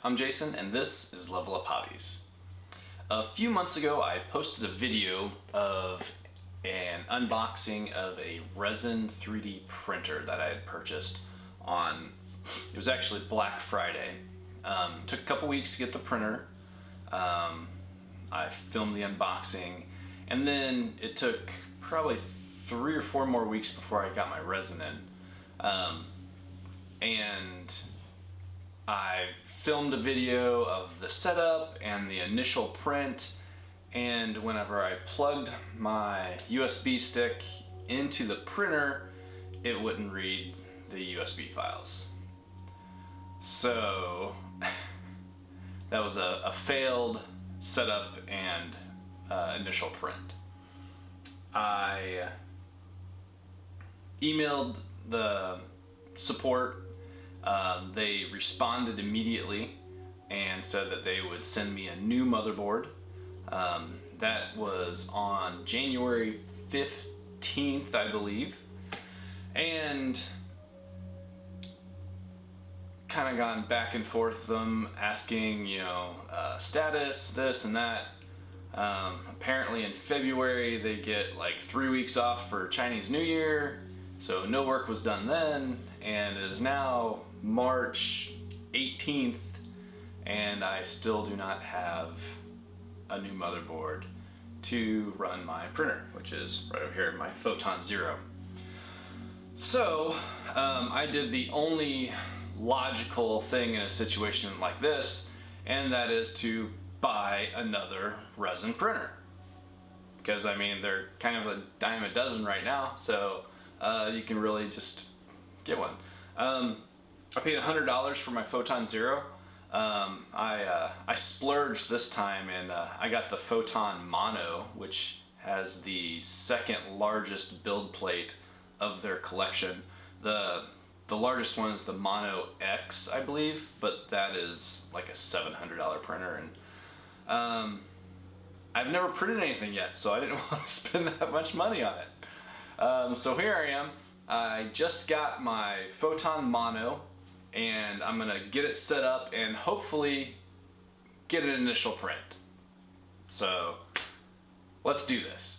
I'm Jason and this is Level Up Hobbies. A few months ago I posted a video of an unboxing of a Resin 3D printer that I had purchased on, it was actually Black Friday. Took a couple weeks to get the printer. I filmed the unboxing and then it took probably 3 or 4 more weeks before I got my resin in. And I filmed a video of the setup and the initial print, and whenever I plugged my USB stick into the printer, it wouldn't read the USB files. So that was a failed setup and initial print. I emailed the support. They responded immediately and said that they would send me a new motherboard. That was on January 15th, I believe, and kind of gone back and forth with them asking, status, this and that. Apparently in February they get like 3 weeks off for Chinese New Year, so no work was done then, and it is now March 18th and I still do not have a new motherboard to run my printer, which is right over here, my Photon Zero. So I did the only logical thing in a situation like this, and that is to buy another resin printer, because I mean they're kind of a dime a dozen right now, so you can really just get one. I paid $100 for my Photon Zero. I splurged this time and I got the Photon Mono, which has the second largest build plate of their collection. The largest one is the Mono X, I believe, but that is like a $700 printer, and I've never printed anything yet, so I didn't want to spend that much money on it. So here I am. I just got my Photon Mono, and I'm gonna get it set up and hopefully get an initial print. So let's do this.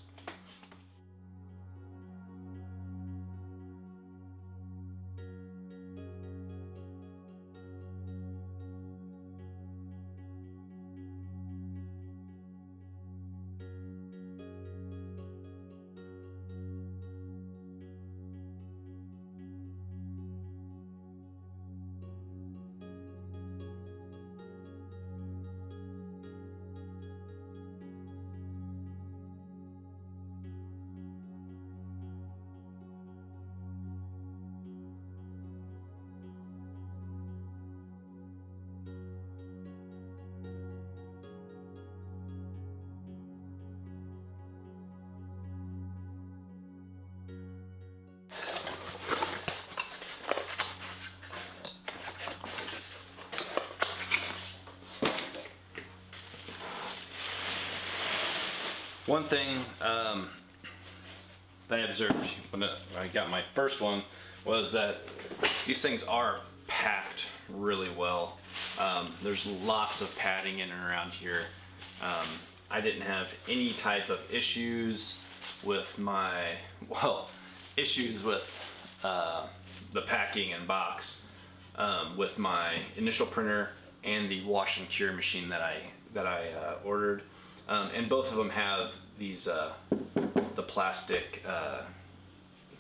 One thing that I observed when I got my first one was that these things are packed really well. There's lots of padding in and around here. I didn't have any type of issues with my, issues with the packing and box with my initial printer and the wash and cure machine that I ordered. And both of them have these the plastic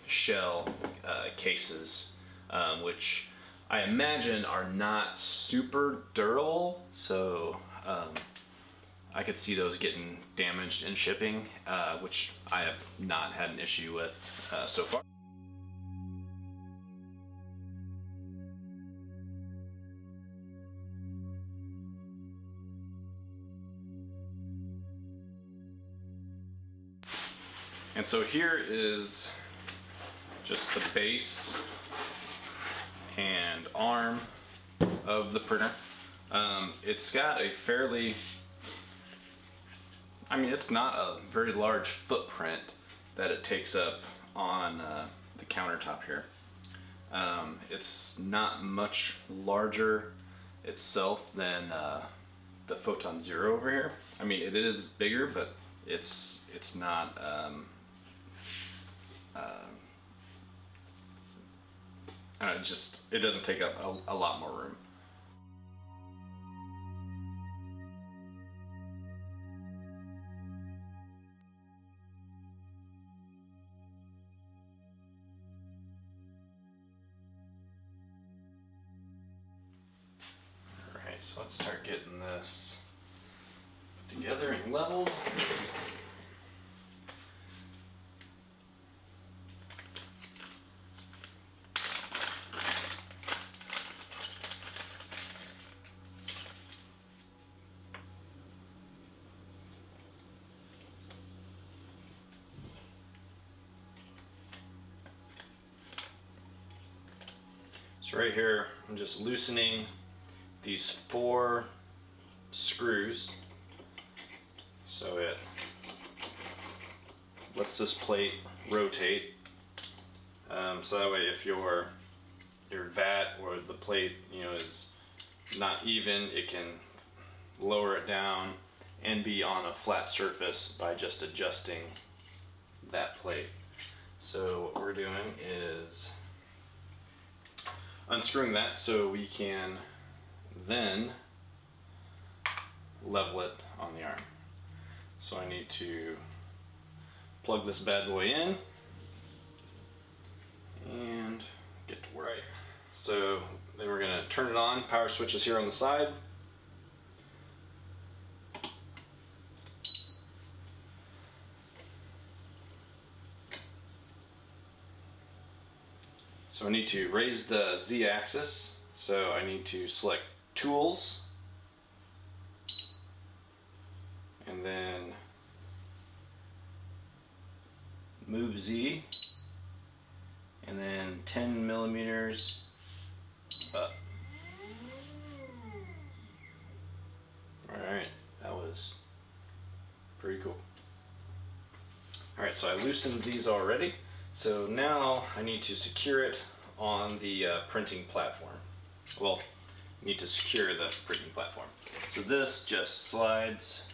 shell cases, which I imagine are not super durable, so I could see those getting damaged in shipping, which I have not had an issue with so far. And so here is just the base and arm of the printer. It's got a fairly, it's not a very large footprint that it takes up on the countertop here. It's not much larger itself than the Photon Zero over here. I mean, it is bigger, but it's not. It doesn't take up a lot more room. Alright, so let's start getting this put together and leveled. So right here, I'm just loosening these 4 screws so it lets this plate rotate. So that way, if your vat or the plate, is not even, it can lower it down and be on a flat surface by just adjusting that plate. So what we're doing is unscrewing that so we can then level it on the arm. So I need to plug this bad boy in and get to work. Right. So then we're going to turn it on. Power switch is here on the side. So I need to raise the Z-axis, so I need to select Tools, and then move Z, and then 10 millimeters up. Alright, that was pretty cool. Alright, so I loosened these already. So now I need to secure it on the printing platform. Well, I need to secure the printing platform. So this just slides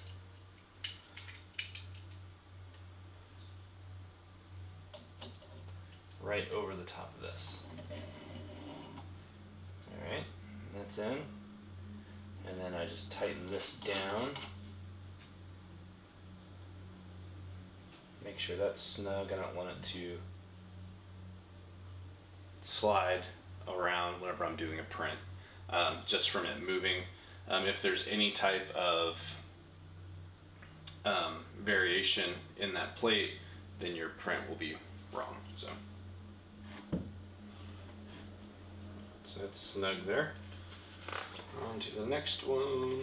right over the top of this. Alright, that's in. And then I just tighten this down. Make sure that's snug. I don't want it to slide around whenever I'm doing a print, just from it moving. If there's any type of variation in that plate, then your print will be wrong. So that's snug there. On to the next one.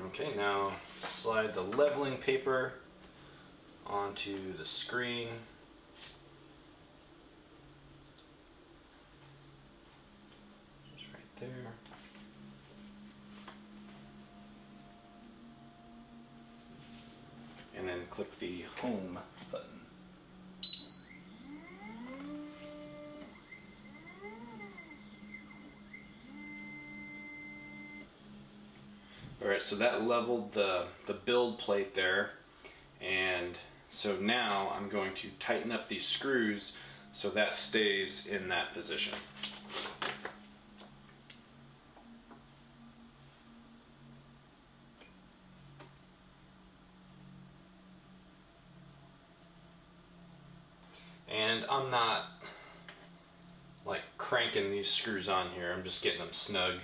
Okay, now slide the leveling paper onto the screen. Just right there. And then click the Home button. Alright, so that leveled the build plate there, and so now I'm going to tighten up these screws so that stays in that position. And I'm not like cranking these screws on here, I'm just getting them snug.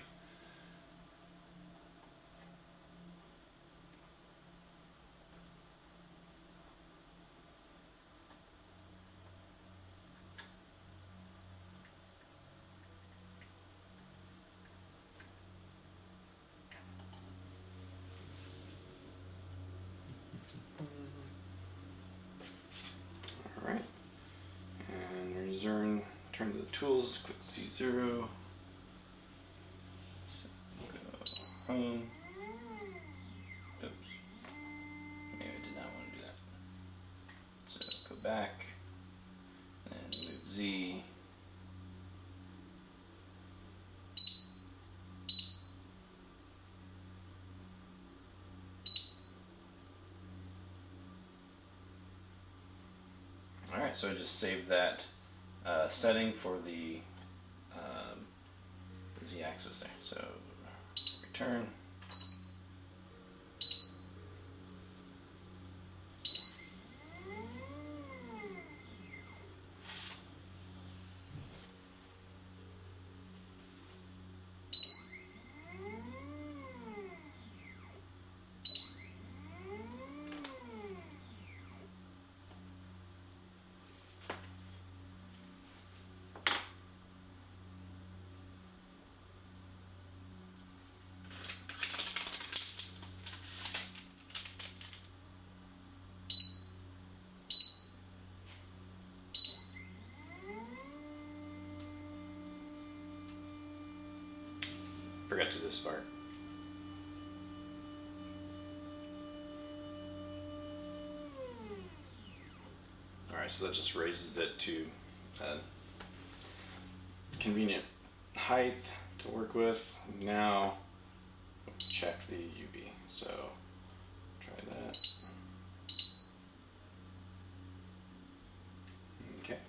Alright, and turn to the tools, click C0, home, oops, maybe I did not want to do that, so go back, and move Z, Alright, so I just saved that setting for the z-axis there. So return. Forgot to do this part. Alright, so that just raises it to a convenient height to work with. Now, check the UV. So, try that. Okay.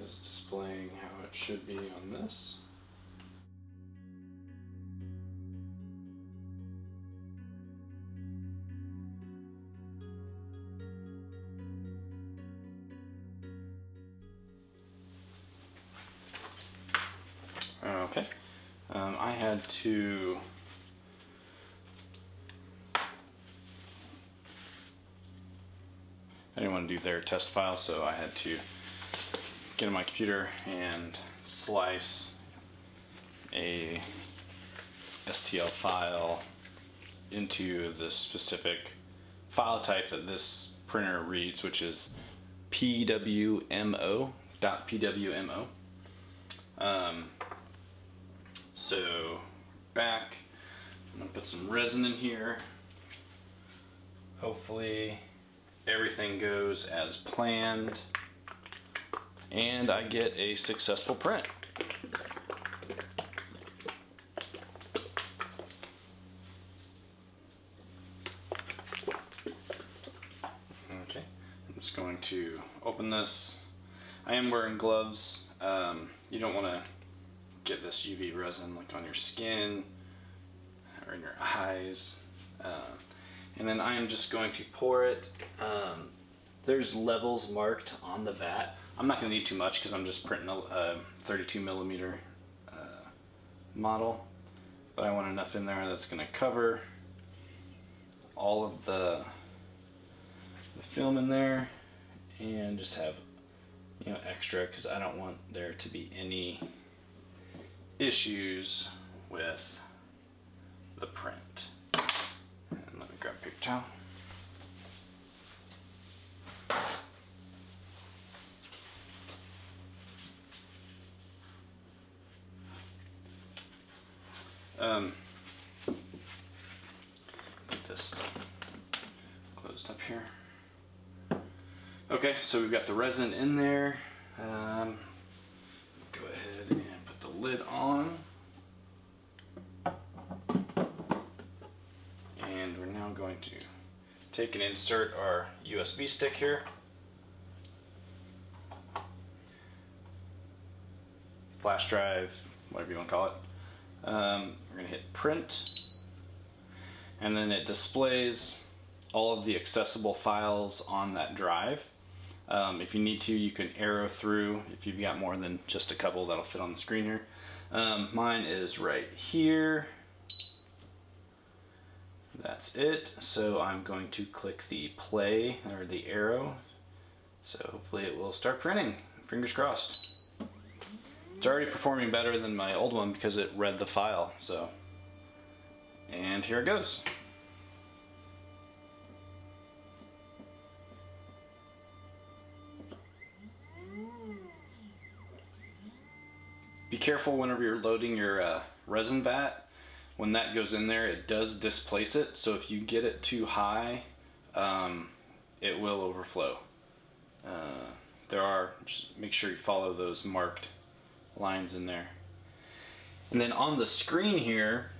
It is displaying how it should be on this. Okay, I had to I didn't want to do their test file, so I had to get on my computer and slice a STL file into the specific file type that this printer reads, which is PWMO.pwmo. So back, I'm gonna put some resin in here. Hopefully everything goes as planned and I get a successful print. Okay, I'm just going to open this. I am wearing gloves. You don't want to get this UV resin like on your skin or in your eyes. And then I am just going to pour it. There's levels marked on the vat. I'm not going to need too much because I'm just printing a 32 millimeter model, but I want enough in there that's going to cover all of the film in there and just have, you know, extra, because I don't want there to be any issues with the print. And let me grab a paper towel. Get this closed up here. Okay, so we've got the resin in there. Go ahead and put the lid on. And we're now going to take and insert our USB stick here. Flash drive, whatever you want to call it. We're going to hit print, and then it displays all of the accessible files on that drive. If you need to, you can arrow through if you've got more than just a couple that'll fit on the screen here. Mine is right here. That's it. So I'm going to click the play or the arrow. So hopefully it will start printing. Fingers crossed. It's already performing better than my old one because it read the file. So, and here it goes. Be careful whenever you're loading your resin vat. When that goes in there, it does displace it. So if you get it too high, it will overflow. Just make sure you follow those marked lines in there. And then on the screen here,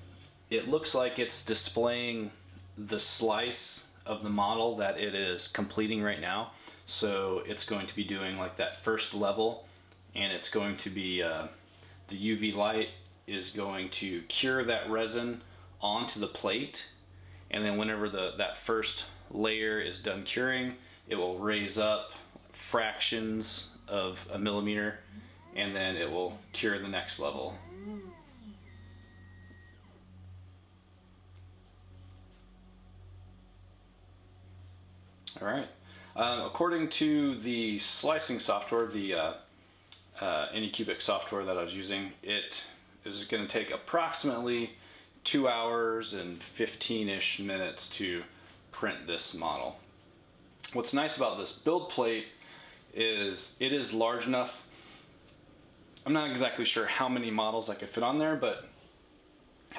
it looks like it's displaying the slice of the model that it is completing right now. So it's going to be doing like that first level, and it's going to be the UV light is going to cure that resin onto the plate, and then whenever that first layer is done curing, it will raise up fractions of a millimeter, and then it will cure the next level. All right. According to the slicing software, the Anycubic software that I was using, it is going to take approximately 2 hours and 15-ish minutes to print this model. What's nice about this build plate is it is large enough. I'm not exactly sure how many models I could fit on there, but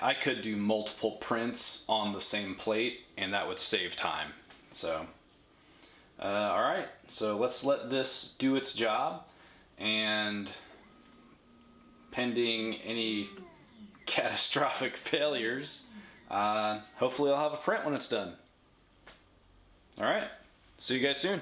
I could do multiple prints on the same plate, and that would save time. So, all right, so let's let this do its job, and pending any catastrophic failures, hopefully I'll have a print when it's done. All right, see you guys soon.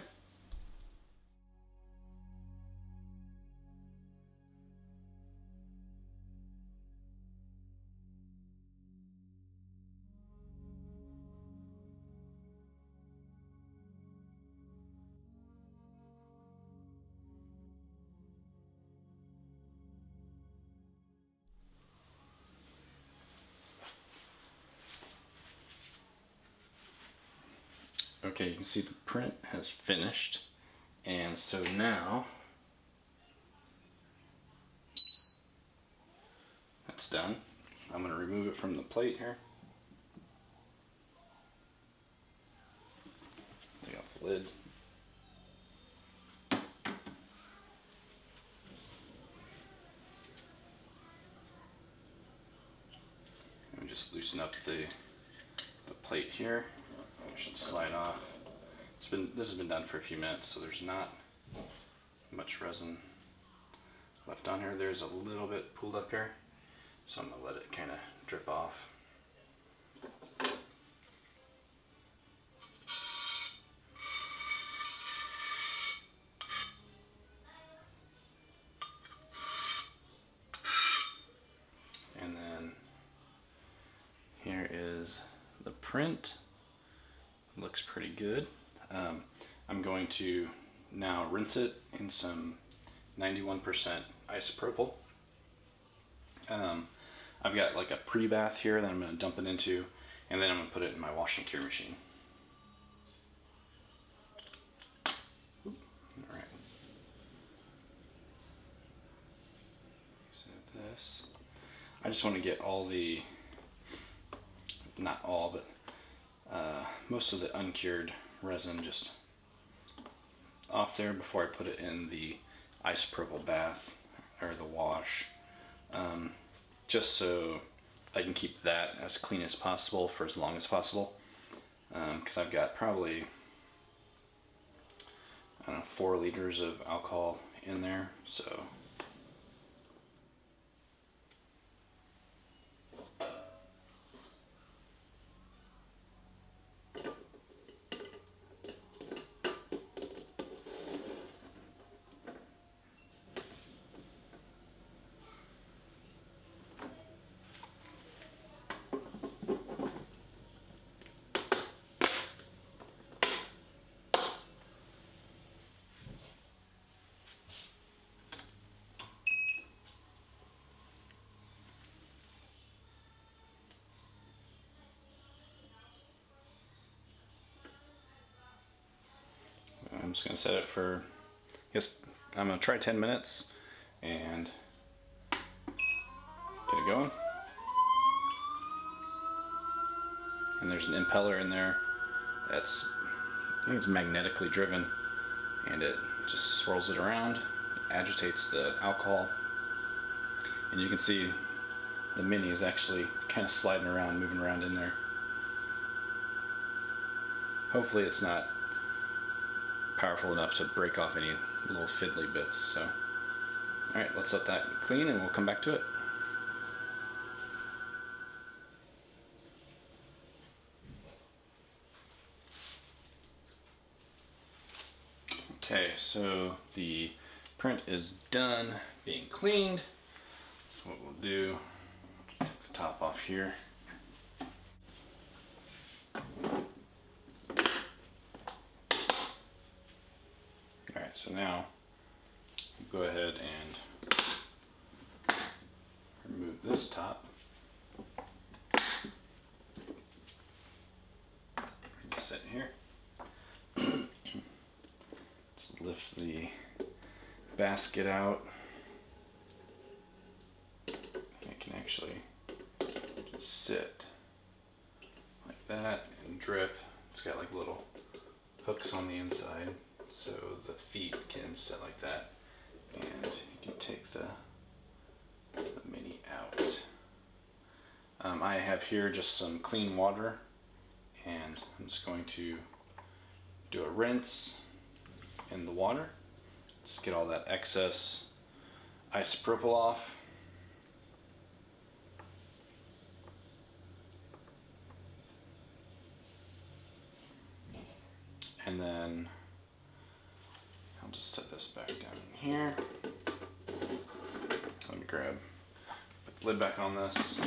Okay, you can see the print has finished, and so now that's done. I'm going to remove it from the plate here. Take off the lid. And just loosen up the plate here. It should slide off. This has been done for a few minutes, so there's not much resin left on here. There's a little bit pooled up here, so I'm gonna let it kind of drip off. And then here is the print. Looks pretty good. I'm going to now rinse it in some 91% isopropyl. I've got like a pre-bath here that I'm going to dump it into, and then I'm going to put it in my wash and cure machine. All right. So this, I just want to get all the, not all, but most of the uncured resin just off there before I put it in the isopropyl bath or the wash, just so I can keep that as clean as possible for as long as possible, because I've got probably, I don't know, 4 liters of alcohol in there, so I'm just going to set it for, I guess I'm going to try 10 minutes and get it going. And there's an impeller in there that's, I think it's magnetically driven, and it just swirls it around, it agitates the alcohol, and you can see the mini is actually kind of sliding around, moving around in there. Hopefully it's not powerful enough to break off any little fiddly bits. So, all right, let's let that clean and we'll come back to it. so the print is done being cleaned. So what we'll do, take the top off here. Alright, so now go ahead and remove this top. Just sit here. Just lift the basket out. It can actually just sit like that and drip. It's got like little hooks on the inside, so the feet can sit like that, and you can take the mini out. I have here just some clean water, and I'm just going to do a rinse in the water. Just get all that excess isopropyl off. And then I'll just set this back down in here. Let me put the lid back on this.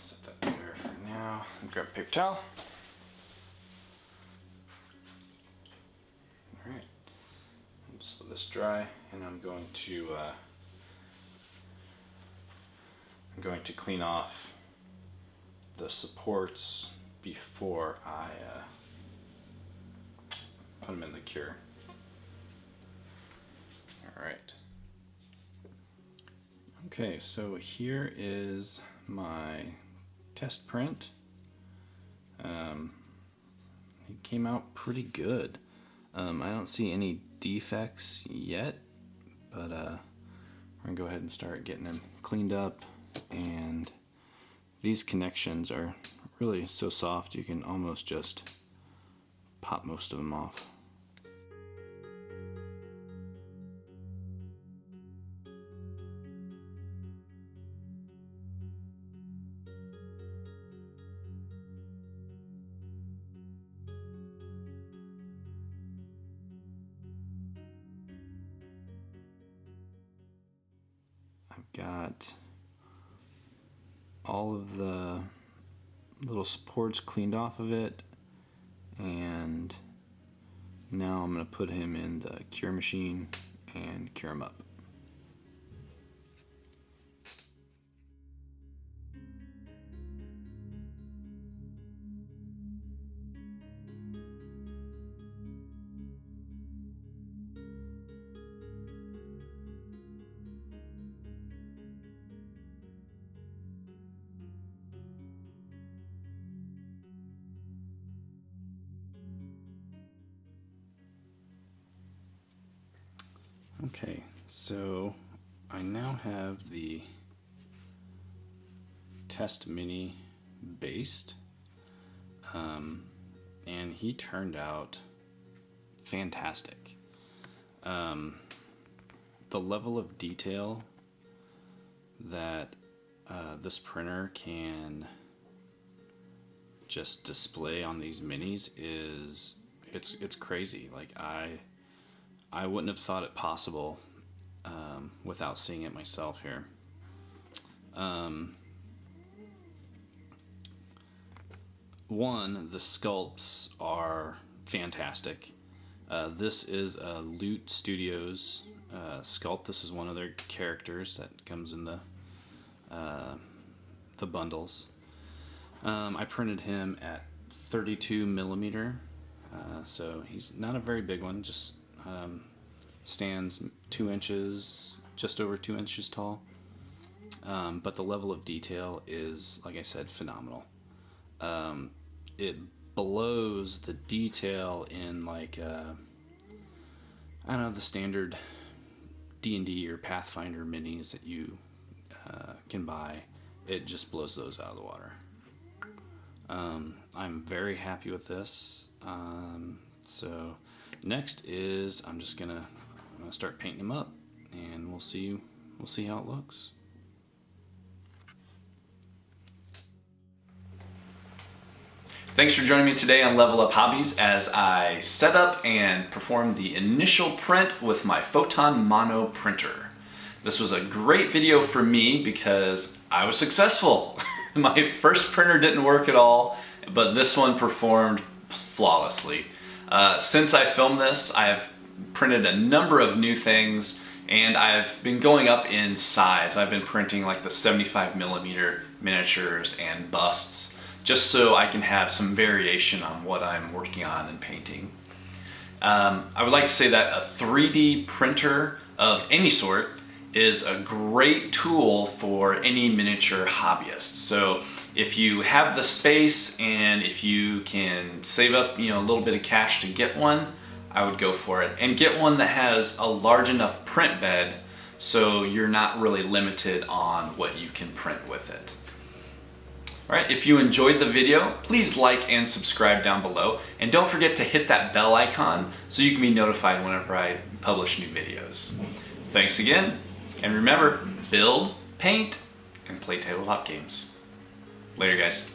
Set that there for now. And grab a paper towel. Alright. Just let this dry, and I'm going to clean off the supports before I put them in the cure. Alright. Okay, so here is my test print. It came out pretty good. I don't see any defects yet, but we're gonna go ahead and start getting them cleaned up. And these connections are really so soft you can almost just pop most of them off. I've got all of the little supports cleaned off of it, and now I'm going to put him in the cure machine and cure him up. Okay, so I now have the test mini based, and he turned out fantastic. The level of detail that this printer can just display on these minis is it's crazy. Like I wouldn't have thought it possible without seeing it myself here. One, the sculpts are fantastic. This is a Loot Studios sculpt. This is one of their characters that comes in the bundles. I printed him at 32 millimeter, so he's not a very big one, just stands 2 inches, just over 2 inches tall. But the level of detail is, like I said, phenomenal. It blows the detail in like I don't know, the standard D&D or Pathfinder minis that you can buy. It just blows those out of the water. I'm very happy with this. So next is I'm gonna start painting them up, and we'll see how it looks. Thanks for joining me today on Level Up Hobbies as I set up and perform the initial print with my Photon Mono printer. This was a great video for me because I was successful. My first printer didn't work at all, but this one performed flawlessly. Since I filmed this, I've printed a number of new things and I've been going up in size. I've been printing like the 75mm miniatures and busts, just so I can have some variation on what I'm working on and painting. I would like to say that a 3D printer of any sort is a great tool for any miniature hobbyist. So if you have the space and if you can save up, a little bit of cash to get one, I would go for it. And get one that has a large enough print bed so you're not really limited on what you can print with it. All right, if you enjoyed the video, please like and subscribe down below. And don't forget to hit that bell icon so you can be notified whenever I publish new videos. Thanks again, and remember, build, paint, and play tabletop games. Later, guys.